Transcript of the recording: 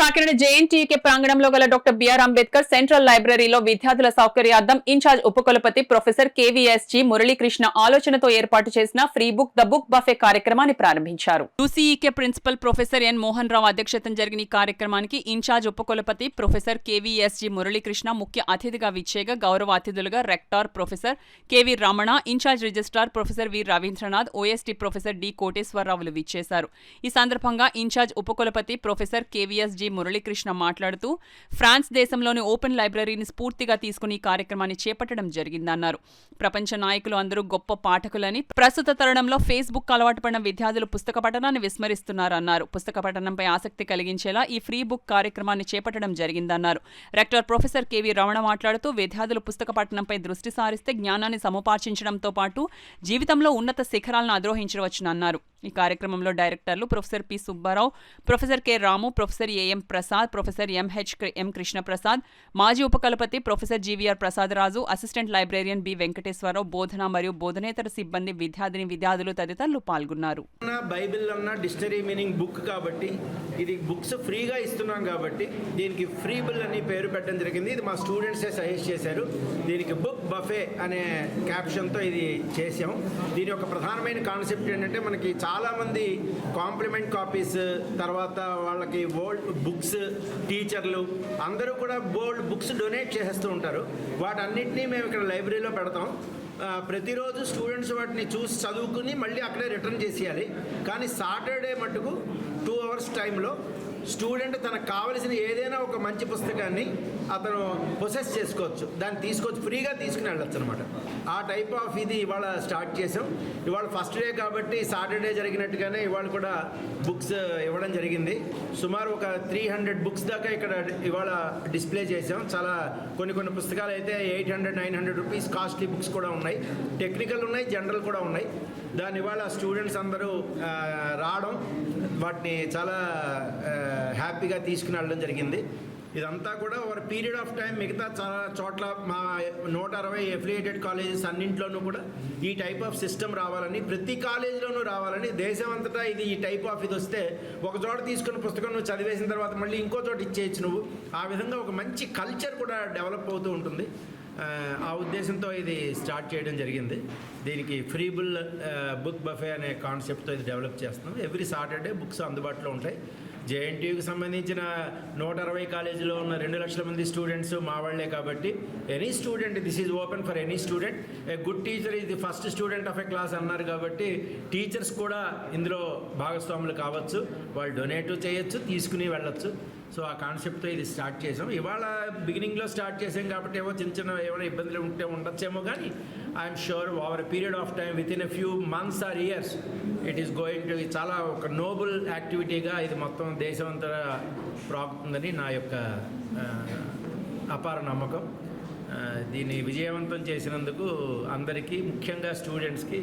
Kakinada JNTUK ప్రాంగణంలో గల doctor BR Ambedkar central లైబ్రరీలో విద్యార్థుల సౌకర్యార్థం ఇన్ఛార్జ్ ఉపకులపతి ప్రొఫెసర్ కేవీఎస్జీ మురళీకృష్ణ ఆలోచనతో ఏర్పాటు చేసిన free book the book buffet కార్యక్రమాన్ని ప్రారంభించారు. యూసీఈకే ప్రిన్సిపల్ ప్రొఫెసర్ ఎన్ మోహన్ రావు అధ్యక్షతన జరిగిన ఈ కార్యక్రమానికి ఇన్ఛార్జ్ ఉపకులపతి ప్రొఫెసర్ కేవీఎస్జీ మురళీకృష్ణ ముఖ్య అతిథిగా విచ్చేగా గౌరవ అతిథులుగా rector professor KV Ramana, in charge registrar professor V Ravindranath, OSD professor D కోటేశ్వరరావులు విచ్చేశారు. ఈ సందర్భంగా ఇన్ఛార్జ్ ఉపకులపతి ప్రొఫెసర్ కేవీఎస్జీ మురళీకృష్ణ మాట్లాడుతూ ఫ్రాన్స్ దేశంలోని ఓపెన్ లైబ్రరీని స్ఫూర్తిగా తీసుకుని ఈ కార్యక్రమాన్ని చేపట్టడం జరిగిందన్నారు. ప్రపంచ నాయకులు అందరూ గొప్ప పాఠకులని, ప్రస్తుత తరుణంలో ఫేస్బుక్ అలవాటు పడిన విద్యార్థులు పుస్తక పఠనాన్ని విస్మరిస్తున్నారన్నారు. పుస్తక పఠనంపై ఆసక్తి కలిగించేలా ఈ ఫ్రీ బుక్ కార్యక్రమాన్ని చేపట్టడం జరిగిందన్నారు. రెక్టర్ ప్రొఫెసర్ కెవి రమణ మాట్లాడుతూ విద్యార్థులు పుస్తక పఠనంపై దృష్టి సారిస్తే జ్ఞానాన్ని సముపార్జించడంతో పాటు జీవితంలో ఉన్నత శిఖరాలను అధిరోహించవచ్చునన్నారు. ఈ కార్యక్రమంలో డైరెక్టర్లు professor P Subbarao, professor K Ramu, professor AM Prasad, professor ఎం కృష్ణప్రసాద్, మాజీ ఉపకులపతి ప్రొఫెసర్ జీవీఆర్ ప్రసాద్ రాజు, అసిస్టెంట్ లైబ్రేరియన్ బి వెంకటేశ్వరరావు, బోధన మరియు బోధనేతర సిబ్బంది, విద్యార్థులు తదితరులు పాల్గొన్నారు. బైబిల్ అన్న డిక్షనరీ మీనింగ్ బుక్ కాబట్టి ఇది బుక్స్ ఫ్రీగా ఇస్తున్నాం కాబట్టి దీనికి ఫ్రీ బిల్ అని పేరు పెట్టడం జరిగింది. ఇది మా స్టూడెంట్సే సజెస్ట్ చేశారు. దీనికి బుక్ బఫే అనే క్యాప్షన్తో ఇది చేసాం. దీని యొక్క ప్రధానమైన కాన్సెప్ట్ ఏంటంటే మనకి చాలామంది కాంప్లిమెంట్ కాపీస్, తర్వాత వాళ్ళకి ఓల్డ్ బుక్స్, టీచర్లు అందరూ కూడా బోల్డ్ బుక్స్ డొనేట్ చేసేస్తూ ఉంటారు. వాటన్నిటినీ మేము ఇక్కడ లైబ్రరీలో పెడతాం. ప్రతిరోజు స్టూడెంట్స్ వాటిని చూసి చదువుకుని మళ్ళీ అక్కడే రిటర్న్ చేసేయాలి. కానీ సాటర్డే మటుకు 2 hours టైంలో స్టూడెంట్ తనకు కావలసిన ఏదైనా ఒక మంచి పుస్తకాన్ని అతను ప్రొసెస్ చేసుకోవచ్చు, దాన్ని తీసుకోవచ్చు, ఫ్రీగా తీసుకుని వెళ్ళొచ్చు అనమాట. ఆ టైప్ ఆఫ్ ఇది ఇవాళ స్టార్ట్ చేసాం. ఇవాళ ఫస్ట్ డే కాబట్టి సాటర్డే జరిగినట్టుగానే ఇవాళ కూడా బుక్స్ ఇవ్వడం జరిగింది. సుమారు ఒక 300 బుక్స్ దాకా ఇక్కడ ఇవాళ డిస్ప్లే చేసాం. చాలా కొన్ని పుస్తకాలు అయితే 800-900 రూపీస్ కాస్ట్లీ బుక్స్ కూడా ఉన్నాయి, టెక్నికల్ ఉన్నాయి, జనరల్ కూడా ఉన్నాయి. దాని ఇవాళ స్టూడెంట్స్ అందరూ రావడం, వాటిని చాలా హ్యాపీగా తీసుకుని వెళ్ళడం జరిగింది. ఇదంతా కూడా ఓవర్ పీరియడ్ ఆఫ్ టైం మిగతా చాలా చోట్ల మా 160 ఎఫిలియేటెడ్ కాలేజెస్ అన్నింటిలోనూ కూడా ఈ టైప్ ఆఫ్ సిస్టమ్ రావాలని, ప్రతి కాలేజీలోనూ రావాలని, దేశం అంతటా ఇది ఈ టైప్ ఆఫ్ ఇది వస్తే ఒక చోట తీసుకున్న పుస్తకం నువ్వు చదివేసిన తర్వాత మళ్ళీ ఇంకో చోట ఇచ్చేయచ్చు నువ్వు. ఆ విధంగా ఒక మంచి కల్చర్ కూడా డెవలప్ అవుతూ ఉంటుంది. ఆ ఉద్దేశంతో ఇది స్టార్ట్ చేయడం జరిగింది. దీనికి ఫ్రీ బుక్ బఫే అనే కాన్సెప్ట్తో ఇది డెవలప్ చేస్తున్నాం. ఎవ్రీ సాటర్డే బుక్స్ అందుబాటులో ఉంటాయి. జేఎన్టీయూకి సంబంధించిన 160 కాలేజీలో ఉన్న 2 లక్షల మంది స్టూడెంట్స్ మా వాళ్ళే కాబట్టి any student, this is open for any student. A good teacher is the first student of a class అన్నారు కాబట్టి టీచర్స్ కూడా ఇందులో భాగస్వాములు కావచ్చు, వాళ్ళు డొనేట్ చేయొచ్చు, తీసుకుని వెళ్ళొచ్చు. సో ఆ కాన్సెప్ట్తో ఇది స్టార్ట్ చేసాం. ఇవాళ బిగినింగ్లో స్టార్ట్ చేసాం కాబట్టి చిన్న ఏమైనా ఇబ్బందులు ఉండొచ్చేమో, కానీ I'm sure over period of time with in a few months or years it is going to చాలా ఒక నోబుల్ యాక్టివిటీగా ఇది మొత్తం దేశం అంతా ప్రాగుతుందని నా యొక్క అపార నమ్మకం. దీన్ని విజయవంతం చేసినందుకు అందరికీ, ముఖ్యంగా స్టూడెంట్స్కి